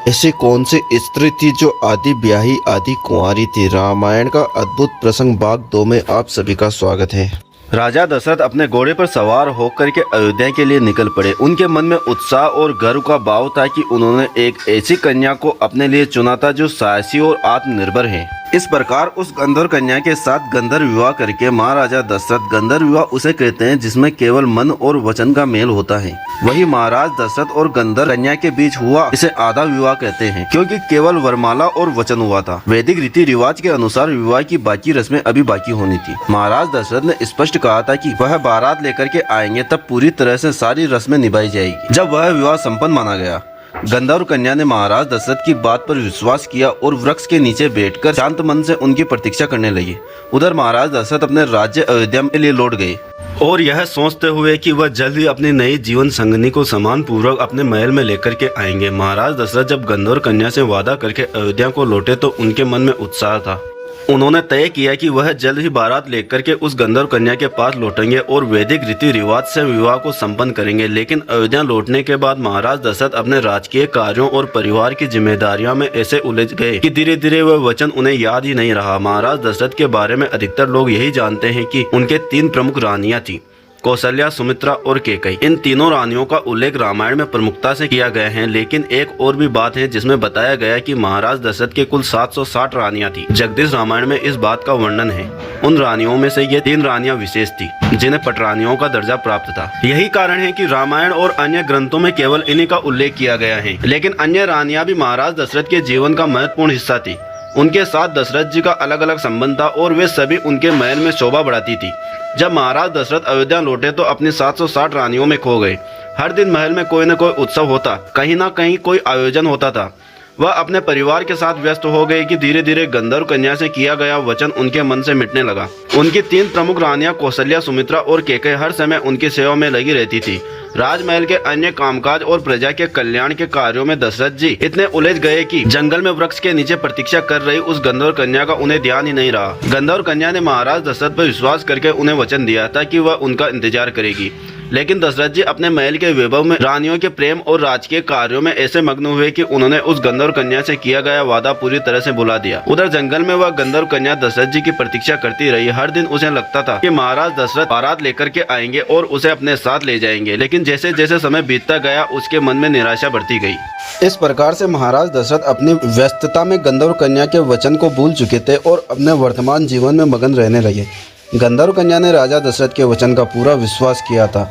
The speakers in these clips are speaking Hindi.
ऐसी कौन सी स्त्री थी जो आधी ब्याही आधी कुंवारी थी? रामायण का अद्भुत प्रसंग भाग 2 में आप सभी का स्वागत है। राजा दशरथ अपने घोड़े पर सवार होकर के अयोध्या के लिए निकल पड़े। उनके मन में उत्साह और गर्व का भाव था कि उन्होंने एक ऐसी कन्या को अपने लिए चुना था जो साहसी और आत्मनिर्भर है। इस प्रकार उस गंधर्व कन्या के साथ गंधर्व विवाह करके महाराजा दशरथ, गंधर्व विवाह उसे कहते हैं जिसमें केवल मन और वचन का मेल होता है, वही महाराज दशरथ और गंधर्व कन्या के बीच हुआ इसे आधा विवाह कहते हैं, क्योंकि केवल वरमाला और वचन हुआ था। वैदिक रीति रिवाज के अनुसार विवाह की बाकी रस्में अभी बाकी होनी थी। महाराज दशरथ ने स्पष्ट कहा था कि वह बारात लेकर के आएंगे, तब पूरी तरह से सारी रस्में निभाई जाएगी। जब वह विवाह संपन्न माना गया, गंधर्व कन्या ने महाराज दशरथ की बात पर विश्वास किया और वृक्ष के नीचे बैठकर शांत मन से उनकी प्रतीक्षा करने लगी। उधर महाराज दशरथ अपने राज्य अयोध्या के लिए लौट गए और यह सोचते हुए कि वह जल्द ही अपनी नई जीवन संगनी को सम्मान पूर्वक अपने महल में लेकर के आएंगे। महाराज दशरथ जब गंधर्व कन्या से वादा करके अयोध्या को लौटे तो उनके मन में उत्साह था। उन्होंने तय किया कि वह जल्द ही बारात लेकर के उस गंधर्व कन्या के पास लौटेंगे और वैदिक रीति रिवाज से विवाह को संपन्न करेंगे। लेकिन अयोध्या लौटने के बाद महाराज दशरथ अपने राजकीय कार्यों और परिवार की जिम्मेदारियों में ऐसे उलझ गए कि धीरे धीरे वह वचन उन्हें याद ही नहीं रहा। महाराज दशरथ के बारे में अधिकतर लोग यही जानते हैं कि उनके 3 प्रमुख रानियां थीं, कौशल्या, सुमित्रा और कैकेयी। इन तीनों रानियों का उल्लेख रामायण में प्रमुखता से किया गया है। लेकिन एक और भी बात है जिसमें बताया गया कि महाराज दशरथ के कुल 760 रानियां थी। जगदीश रामायण में इस बात का वर्णन है। उन रानियों में से ये 3 रानियां विशेष थी जिन्हें पटरानियों का दर्जा प्राप्त था। यही कारण है कि रामायण और अन्य ग्रंथों में केवल इन्हीं का उल्लेख किया गया है। लेकिन अन्य रानियां भी महाराज दशरथ के जीवन का महत्वपूर्ण हिस्सा थी। उनके साथ दशरथ जी का अलग अलग संबंध था और वे सभी उनके महल में शोभा बढ़ाती थी। जब महाराज दशरथ अयोध्या लौटे तो अपनी 760 रानियों में खो गए। हर दिन महल में कोई न कोई उत्सव होता, कहीं ना कहीं कोई आयोजन होता था। वह अपने परिवार के साथ व्यस्त हो गए कि धीरे धीरे गंधर्व कन्या से किया गया वचन उनके मन से मिटने लगा। उनकी 3 प्रमुख रानियां कौशल्या, सुमित्रा और कैकेयी हर समय उनकी सेवा में लगी रहती थी। राजमहल के अन्य कामकाज और प्रजा के कल्याण के कार्यों में दशरथ जी इतने उलझ गए कि जंगल में वृक्ष के नीचे प्रतीक्षा कर रही उस गंधर्व कन्या का उन्हें ध्यान ही नहीं रहा। गंधर्व कन्या ने महाराज दशरथ पर विश्वास करके उन्हें वचन दिया था कि वह उनका इंतजार करेगी। लेकिन दशरथ जी अपने महल के वैभव में, रानियों के प्रेम और राजकीय कार्यों में ऐसे मग्न हुए कि उन्होंने उस गंधर्व कन्या से किया गया वादा पूरी तरह से भुला दिया। उधर जंगल में वह गंधर्व कन्या दशरथ जी की प्रतीक्षा करती रही। हर दिन उसे लगता था कि महाराज दशरथ बारात लेकर के आएंगे और उसे अपने साथ ले जाएंगे। लेकिन जैसे जैसे समय बीतता गया उसके मन में निराशा बढ़ती गई। इस प्रकार से महाराज दशरथ अपनी व्यस्तता में गंधर्व कन्या के वचन को भूल चुके थे और अपने वर्तमान जीवन में मगन रहने लगे। गंधर्व कन्या ने राजा दशरथ के वचन का पूरा विश्वास किया था।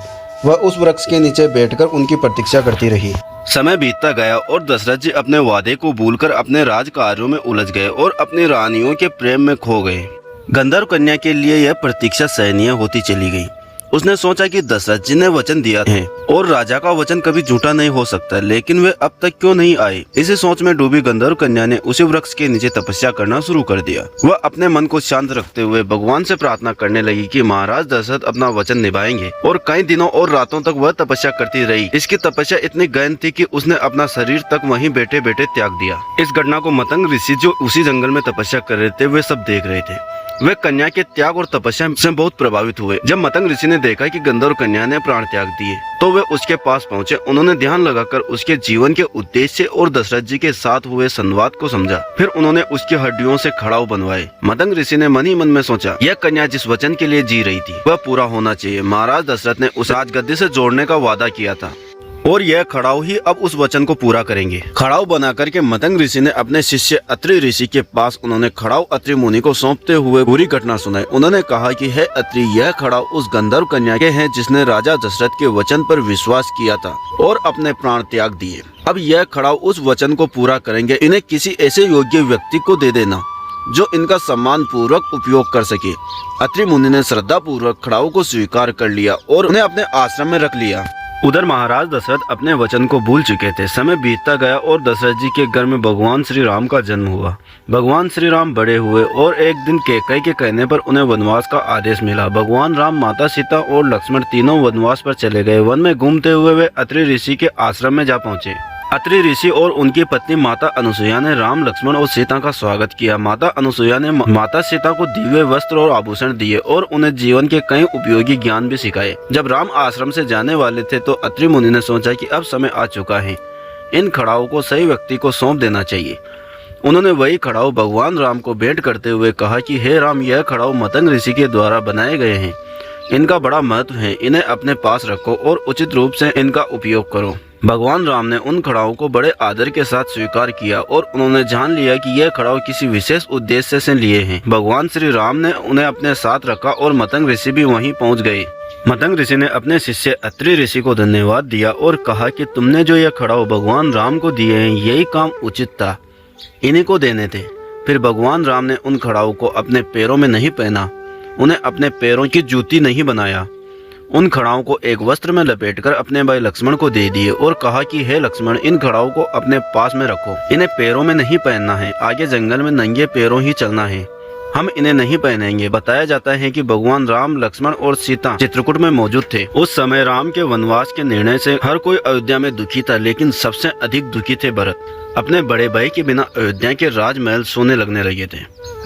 वह उस वृक्ष के नीचे बैठकर उनकी प्रतीक्षा करती रही। समय बीतता गया और दशरथ जी अपने वादे को भूलकर अपने राज कार्यों में उलझ गए और अपनी रानियों के प्रेम में खो गए। गंधर्व कन्या के लिए यह प्रतीक्षा सहनीय होती चली गई। उसने सोचा कि दशरथ जी ने वचन दिया है और राजा का वचन कभी झूठा नहीं हो सकता, लेकिन वे अब तक क्यों नहीं आए? इसी सोच में डूबी गंधर्व कन्या ने उसी वृक्ष के नीचे तपस्या करना शुरू कर दिया। वह अपने मन को शांत रखते हुए भगवान से प्रार्थना करने लगी कि महाराज दशरथ अपना वचन निभाएंगे। और कई दिनों और रातों तक वह तपस्या करती रही। इसकी तपस्या इतनी गहन थी कि उसने अपना शरीर तक वहीं बैठे बैठे त्याग दिया। इस घटना को मतंग ऋषि, जो उसी जंगल में तपस्या कर रहे थे, वे सब देख रहे थे। वे कन्या के त्याग और तपस्या से बहुत प्रभावित हुए। जब मतंग ऋषि ने देखा कि गंधर्व कन्या ने प्राण त्याग दिए तो वे उसके पास पहुंचे। उन्होंने ध्यान लगाकर उसके जीवन के उद्देश्य और दशरथ जी के साथ हुए संवाद को समझा। फिर उन्होंने उसकी हड्डियों से खड़ाऊ बनवाए। मतंग ऋषि ने मन ही मन में सोचा, यह कन्या जिस वचन के लिए जी रही थी वह पूरा होना चाहिए। महाराज दशरथ ने उसे राजगद्दी से जोड़ने का वादा किया था और यह खड़ाऊ ही अब उस वचन को पूरा करेंगे। खड़ाऊ बना करके मतंग ऋषि ने अपने शिष्य अत्रि ऋषि के पास उन्होंने खड़ाऊ अत्रि मुनि को सौंपते हुए पूरी घटना सुनाई। उन्होंने कहा कि हे अत्रि, यह खड़ाऊ उस गंधर्व कन्या के हैं जिसने राजा दशरथ के वचन पर विश्वास किया था और अपने प्राण त्याग दिए। अब यह खड़ाऊ उस वचन को पूरा करेंगे। इन्हें किसी ऐसे योग्य व्यक्ति को दे देना जो इनका सम्मान पूर्वक उपयोग कर सके। अत्रि मुनि ने श्रद्धा पूर्वक खड़ाऊ को स्वीकार कर लिया और उन्हें अपने आश्रम में रख लिया। उधर महाराज दशरथ अपने वचन को भूल चुके थे। समय बीतता गया और दशरथ जी के घर में भगवान श्री राम का जन्म हुआ। भगवान श्री राम बड़े हुए और एक दिन कैकेयी के कहने पर उन्हें वनवास का आदेश मिला। भगवान राम, माता सीता और लक्ष्मण तीनों वनवास पर चले गए। वन में घूमते हुए वे अत्रि ऋषि के आश्रम में जा पहुंचे। अत्रि ऋषि और उनकी पत्नी माता अनुसुईया ने राम, लक्ष्मण और सीता का स्वागत किया। माता अनुसुईया ने माता सीता को दिव्य वस्त्र और आभूषण दिए और उन्हें जीवन के कई उपयोगी ज्ञान भी सिखाए। जब राम आश्रम से जाने वाले थे तो अत्रि मुनि ने सोचा कि अब समय आ चुका है इन खड़ाओं को सही व्यक्ति को सौंप देना चाहिए। उन्होंने वही खड़ाऊ भगवान राम को भेंट करते हुए कहा कि हे राम, यह खड़ाऊ मतंग ऋषि के द्वारा बनाए गए हैं। इनका बड़ा महत्व है, इन्हें अपने पास रखो और उचित रूप से इनका उपयोग करो। भगवान राम ने उन खड़ाओं को बड़े आदर के साथ स्वीकार किया और उन्होंने जान लिया कि यह खड़ाऊ किसी विशेष उद्देश्य से लिए हैं। भगवान श्री राम ने उन्हें अपने साथ रखा और मतंग ऋषि भी वहीं पहुंच गए। मतंग ऋषि ने अपने शिष्य अत्रि ऋषि को धन्यवाद दिया और कहा कि तुमने जो यह खड़ाऊ भगवान राम को दिए हैं, यही काम उचित था, इन्हीं को देने थे। फिर भगवान राम ने उन खड़ाऊ को अपने पैरों में नहीं पहना, उन्हें अपने पैरों की जूती नहीं बनाया। उन खड़ाओं को एक वस्त्र में लपेटकर अपने भाई लक्ष्मण को दे दिए और कहा कि हे लक्ष्मण, इन खड़ाओं को अपने पास में रखो, इन्हें पैरों में नहीं पहनना है, आगे जंगल में नंगे पैरों ही चलना है, हम इन्हें नहीं पहनेंगे। बताया जाता है कि भगवान राम, लक्ष्मण और सीता चित्रकूट में मौजूद थे। उस समय राम के वनवास के निर्णय से हर कोई अयोध्या में दुखी था, लेकिन सबसे अधिक दुखी थे भरत। अपने बड़े भाई के बिना अयोध्या के राजमहल सोने लगने लगे थे।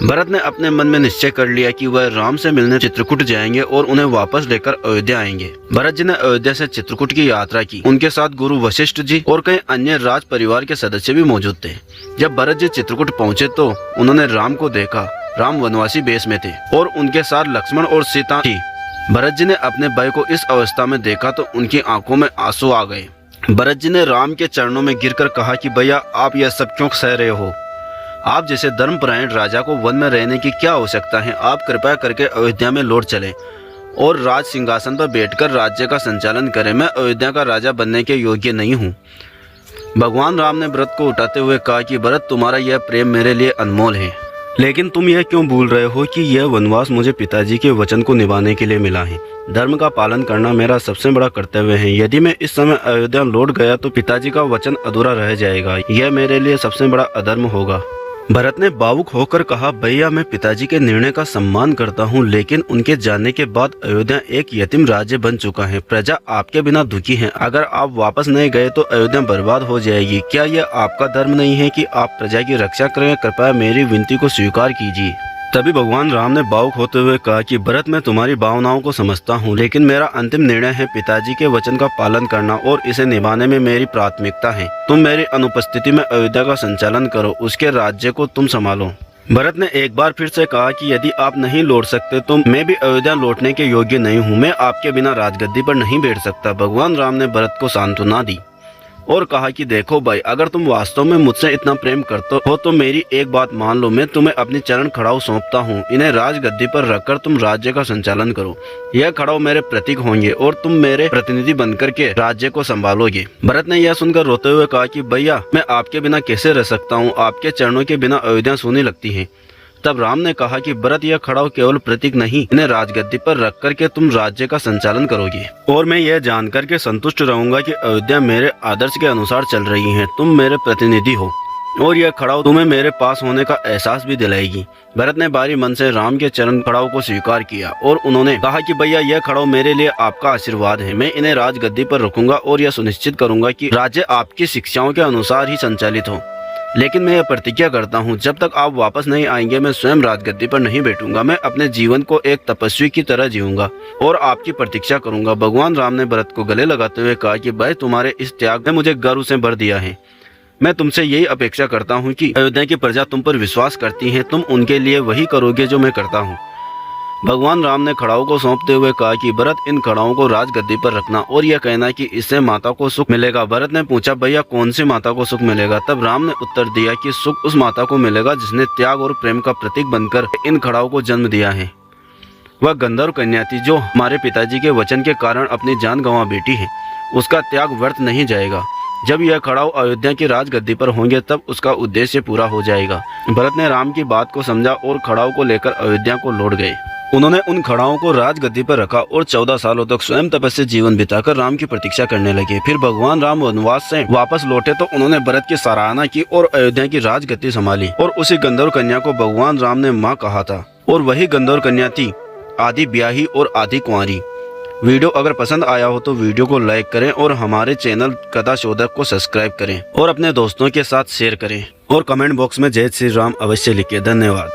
भरत ने अपने मन में निश्चय कर लिया कि वह राम से मिलने चित्रकूट जाएंगे और उन्हें वापस लेकर अयोध्या आएंगे। भरत जी ने अयोध्या से चित्रकूट की यात्रा की। उनके साथ गुरु वशिष्ठ जी और कई अन्य राज परिवार के सदस्य भी मौजूद थे। जब भरत जी चित्रकूट पहुँचे तो उन्होंने राम को देखा। राम वनवासी वेश में थे और उनके साथ लक्ष्मण और सीता थी। भरत जी ने अपने भाई को इस अवस्था में देखा तो उनकी आंखों में आंसू आ गए। भरत जी ने राम के चरणों में गिरकर कहा कि भैया, आप यह सब क्यों सह रहे हो? आप जैसे धर्मपरायण राजा को वन में रहने की क्या आवश्यकता है? आप कृपया करके अयोध्या में लौट चलें और राज सिंहासन पर बैठकर राज्य का संचालन करें। मैं अयोध्या का राजा बनने के योग्य नहीं हूँ। भगवान राम ने भरत को उठाते हुए कहा कि भरत, तुम्हारा यह प्रेम मेरे लिए अनमोल है, लेकिन तुम यह क्यों भूल रहे हो कि यह वनवास मुझे पिताजी के वचन को निभाने के लिए मिला है। धर्म का पालन करना मेरा सबसे बड़ा कर्तव्य है। यदि मैं इस समय अयोध्या लौट गया तो पिताजी का वचन अधूरा रह जाएगा। यह मेरे लिए सबसे बड़ा अधर्म होगा। भरत ने भावुक होकर कहा, भैया, मैं पिताजी के निर्णय का सम्मान करता हूँ, लेकिन उनके जाने के बाद अयोध्या एक यतीम राज्य बन चुका है। प्रजा आपके बिना दुखी है। अगर आप वापस नहीं गए तो अयोध्या बर्बाद हो जाएगी। क्या यह आपका धर्म नहीं है कि आप प्रजा की रक्षा करें? कृपया मेरी विनती को स्वीकार कीजिए। तभी भगवान राम ने भावुक होते हुए कहा कि भरत, मैं तुम्हारी भावनाओं को समझता हूँ, लेकिन मेरा अंतिम निर्णय है पिताजी के वचन का पालन करना और इसे निभाने में मेरी प्राथमिकता है। तुम मेरी अनुपस्थिति में अयोध्या का संचालन करो, उसके राज्य को तुम संभालो। भरत ने एक बार फिर से कहा कि यदि आप नहीं लौट सकते तो मैं भी अयोध्या लौटने के योग्य नहीं हूँ। मैं आपके बिना राजगद्दी पर नहीं बैठ सकता। भगवान राम ने भरत को सांत्वना दी और कहा कि देखो भाई, अगर तुम वास्तव में मुझसे इतना प्रेम करते हो तो मेरी एक बात मान लो। मैं तुम्हें अपनी चरण खड़ाऊ सौंपता हूँ। इन्हें राजगद्दी पर रखकर तुम राज्य का संचालन करो। यह खड़ाऊ मेरे प्रतीक होंगे और तुम मेरे प्रतिनिधि बनकर के राज्य को संभालोगे। भरत ने यह सुनकर रोते हुए कहा कि भैया, मैं आपके बिना कैसे रह सकता हूँ? आपके चरणों के बिना अयोध्या सोने लगती है। तब राम ने कहा कि भरत, यह खड़ाऊ केवल प्रतीक नहीं, इन्हें राजगद्दी पर रख करके तुम राज्य का संचालन करोगे और मैं यह जानकर के संतुष्ट रहूंगा कि अयोध्या मेरे आदर्श के अनुसार चल रही है। तुम मेरे प्रतिनिधि हो और यह खड़ाऊ तुम्हें मेरे पास होने का एहसास भी दिलाएगी। भरत ने भारी मन से राम के चरण खड़ाऊ को स्वीकार किया और उन्होंने कहा कि भैया, यह खड़ाऊ मेरे लिए आपका आशीर्वाद है। मैं इन्हें राजगद्दी पर रखूंगा और यह सुनिश्चित करूंगा कि राज्य आपकी शिक्षाओं के अनुसार ही संचालित हो। लेकिन मैं यह प्रतिज्ञा करता हूँ, जब तक आप वापस नहीं आएंगे मैं स्वयं राजगद्दी पर नहीं बैठूंगा। मैं अपने जीवन को एक तपस्वी की तरह जीऊंगा और आपकी प्रतीक्षा करूंगा। भगवान राम ने भरत को गले लगाते हुए कहा कि भाई, तुम्हारे इस त्याग ने मुझे गर्व से भर दिया है। मैं तुमसे यही अपेक्षा करता हूँ कि अयोध्या की प्रजा तुम पर विश्वास करती है, तुम उनके लिए वही करोगे जो मैं करता हूँ। भगवान राम ने खड़ाऊ को सौंपते हुए कहा कि भरत, इन खड़ाओं को राजगद्दी पर रखना और यह कहना कि इससे माता को सुख मिलेगा। भरत ने पूछा, भैया, कौन सी माता को सुख मिलेगा? तब राम ने उत्तर दिया कि सुख उस माता को मिलेगा जिसने त्याग और प्रेम का प्रतीक बनकर इन खड़ाओं को जन्म दिया है। वह गंधर्व कन्या थी जो हमारे पिताजी के वचन के कारण अपनी जान गंवा बैठी है। उसका त्याग व्यर्थ नहीं जाएगा। जब यह खड़ाऊ अयोध्या की राजगद्दी पर होंगे तब उसका उद्देश्य पूरा हो जाएगा। भरत ने राम की बात को समझा और खड़ाऊ को लेकर अयोध्या को लौट गए। उन्होंने उन खड़ाओं को राजगद्दी पर रखा और 14 सालों तक स्वयं तपस्या जीवन बिताकर राम की प्रतीक्षा करने लगे। फिर भगवान राम वनवास से वापस लौटे तो उन्होंने भरत की सराहना की और अयोध्या की राजगद्दी संभाली और उसी गंधर्व कन्या को भगवान राम ने माँ कहा था और वही गंधर्व कन्या थी आदि ब्याही और आदि कुंवारी। वीडियो अगर पसंद आया हो तो वीडियो को लाइक करें और हमारे चैनल कथा शोधक को सब्सक्राइब करें और अपने दोस्तों के साथ शेयर करें और कमेंट बॉक्स में जय श्री राम अवश्य लिखें। धन्यवाद।